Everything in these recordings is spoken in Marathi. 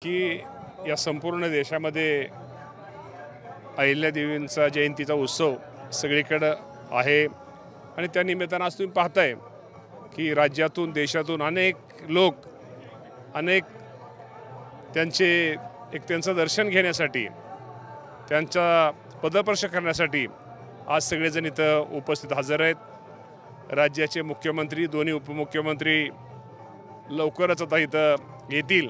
की या संपूर्ण देशामध्ये अहिल्यादेवींचा जयंतीचा उत्सव सगळीकडे आहे आणि त्या निमित्तानं आज तुम्ही पाहताय की राज्यातून देशातून अनेक लोक त्यांचं दर्शन घेण्यासाठी त्यांचा पदस्पर्श करण्यासाठी आज सगळेजण इथं उपस्थित हजर आहेत। राज्याचे मुख्यमंत्री दोन्ही उपमुख्यमंत्री लवकरच आता इथं येतील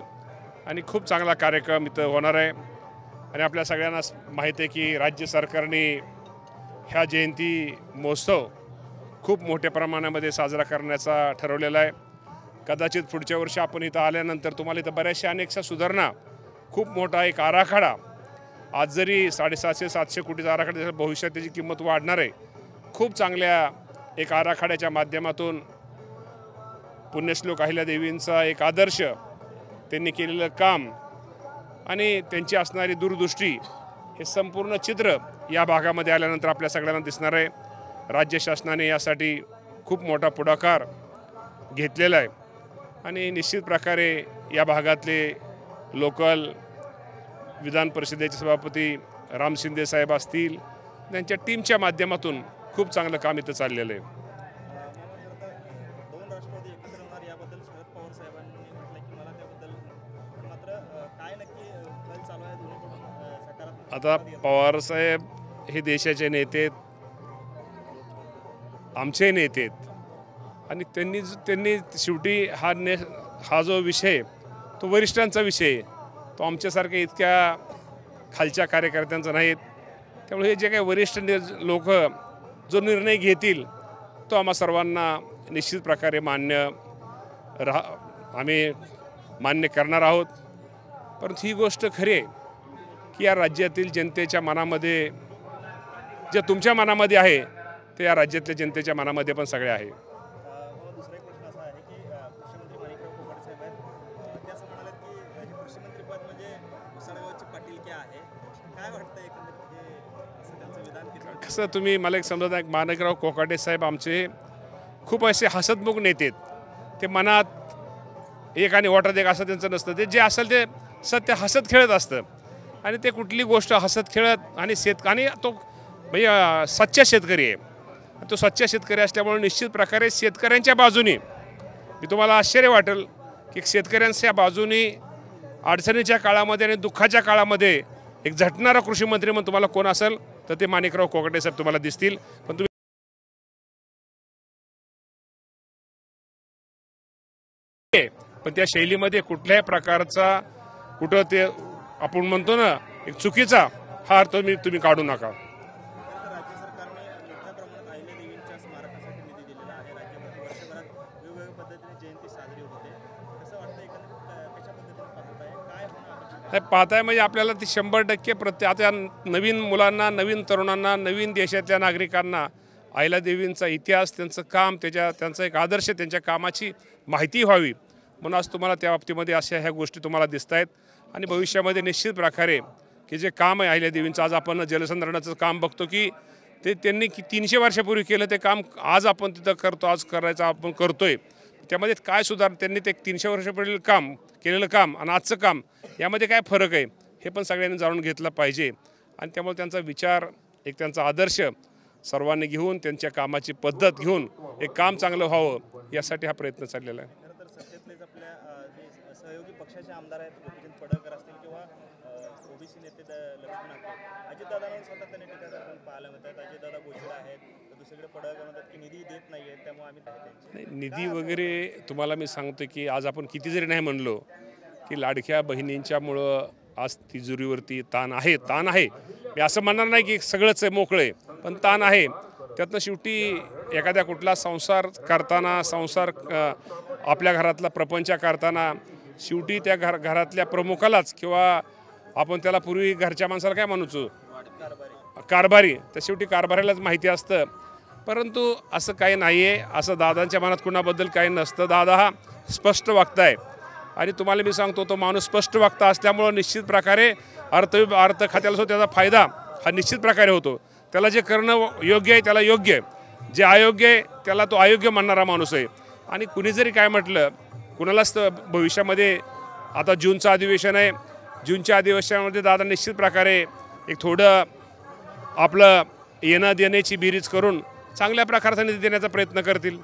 आणि खूप चांगला कार्यक्रम इथं होणार आहे। आणि आपल्या सगळ्यांना माहिती आहे की राज्य सरकारने ह्या जयंती महोत्सव खूप मोठ्या प्रमाणामध्ये साजरा करण्याचा ठरवलेला आहे। कदाचित पुढच्या वर्षी आपण इथं आल्यानंतर तुम्हाला इथं बऱ्याचशा अनेकशा सुधारणा खूप मोठा एक आराखडा आज जरी 750-700 कोटीचा आराखडा भविष्यात त्याची किंमत वाढणार आहे। खूप चांगल्या एक आराखड्याच्या माध्यमातून पुण्यश्लोक अहिल्यादेवींचा एक आदर्श त्यांनी केलेलं काम आणि त्यांची असणारी दूरदृष्टी हे संपूर्ण चित्र या भागामध्ये आल्यानंतर आपल्या सगळ्यांना दिसणार आहे। राज्य शासनाने यासाठी खूप मोठा पुढाकार घेतलेला आहे आणि निश्चित प्रकारे या भागातले लोकल विधान परिषदेचे सभापती राम शिंदे साहेब असतील त्यांच्या टीमच्या माध्यमातून खूप चांगलं काम इथं चाललेलं आहे। आता पवार साहेब हे देशाचे नेते आमचे नेते आहेत आणि त्यांनी शेवटी हा जो विषय तो वरिष्ठांचा विषय तो आमच्यासारख्या इतक्या खालच्या कार्यकर्त्यांचा नाहीत। त्यामुळे हे जे काही वरिष्ठ लोक जो निर्णय घेतील तो आम्हा सर्वांना निश्चित प्रकारे आम्ही मान्य करणार आहोत। परंतु ही गोष्ट खरी आहे की या राज्यातील जनतेच्या मनामध्ये जे तुमच्या मनामध्ये आहे ते या राज्यातल्या जनतेच्या मनामध्ये पण सगळे आहे। कसं तुम्ही मला एक समजत माणिकराव कोकाटे साहेब आमचे खूप असे हसतमुख नेते आहेत। ते मनात एक आणि वाटत एक असं त्यांचं नसतं। ते जे असेल ते सत्य हसत खेळत असतं आणि ते कुठली गोष्ट हसत खेळत आणि तो म्हणजे सच्चा शेतकरी आहे। तो सच्चा शेतकरी असल्यामुळे निश्चित प्रकारे शेतकऱ्यांच्या बाजूने मी तुम्हाला आश्चर्य वाटेल की शेतकऱ्यांच्या बाजूने अडचणीच्या काळामध्ये आणि दुःखाच्या काळामध्ये एक झटणारा कृषी मंत्री म्हणून तुम्हाला कोण असेल तर ते माणिकराव कोकाटे साहेब तुम्हाला दिसतील। पण त्या शैलीमध्ये कुठल्याही प्रकारचा कुठं ते आपण म्हणतो ना एक चुकीचा हा अर्थ तुम्ही काढू नका। पाहताय म्हणजे आपल्याला ती 100% आता नवीन मुलांना नवीन तरुणांना नवीन देशातल्या नागरिकांना अहिल्यादेवींचा इतिहास त्यांचं काम त्यांचा एक आदर्श त्यांच्या कामाची माहिती व्हावी म्हणून आज तुम्हाला त्या बाबतीमध्ये अशा ह्या गोष्टी तुम्हाला दिसत आहेत। आणि भविष्यामध्ये निश्चित प्रकारे की जे काम आहे अहिल्यादेवींचं आज आपण जलसंधारणाचं काम बघतो की ते त्यांनी 300 वर्षापूर्वी केलं ते काम आज आपण तिथं करतो आज करायचं आपण करतोय। त्यामध्ये काय सुधार त्यांनी ते 300 वर्षापूर्वी केलेलं काम आणि आजचं काम यामध्ये काय फरक आहे हे पण सगळ्यांनी जाणून घेतलं पाहिजे। आणि त्यामुळे त्यांचा विचार एक त्यांचा आदर्श सर्वांनी घेऊन त्यांच्या कामाची पद्धत घेऊन एक काम चांगलं व्हावं यासाठी हा प्रयत्न चाललेला आहे। सहयोगी पक्षाचे आमदार आहेत गोपीचंद पडळकर असतील किंवा ओबीसी नेते लक्ष्मण नागरे अजितदादांवर सातत्याने टीका करताना पाहायला मिळतात। अजितदादा बोलत आहेत तर दुसरीकडे पडळकर म्हणतात की निधी देत नाही आहेत त्यामुळे आम्ही निधी वगैरे तुम्हाला मी सांगतो की आज आपण किती जरी नाही म्हणलो की लाडक्या बहिणींच्यामुळं आज तिजोरीवरती ताण आहे। मी असं म्हणणार नाही की सगळंच मोकळं आहे पण ताण आहे। त्यातनं शेवटी एखाद्या कुठला संसार करताना आपल्या घरातला प्रपंच करताना शेवटी त्या घरातल्या प्रमुखालाच किंवा आपण त्याला पूर्वी घरच्या माणसाला काय म्हणायचो कारभारी तर शेवटी कारभारीलाच माहिती असतं। परंतु असं काही नाही आहे असं दादांच्या मनात कुणाबद्दल काही नसतं। दादा हा स्पष्ट वक्ता आहे आणि तुम्हाला मी सांगतो तो माणूस स्पष्ट वक्ता असल्यामुळं निश्चित प्रकारे अर्थ खात्याला त्याचा फायदा हा निश्चित प्रकारे होतो। त्याला जे करणं योग्य आहे त्याला योग्य आहे, जे अयोग्य आहे त्याला तो अयोग्य म्हणणारा माणूस आहे। आणि कुणी जरी काय म्हटलं कुणालाच भविष्यामध्ये आता जूनचं अधिवेशन आहे. जूनच्या अधिवेशनामध्ये दादा निश्चित प्रकारे एक थोडं आपलं येणं देण्याची बेरीज करून चांगल्या प्रकारचा निधी देण्याचा प्रयत्न करतील.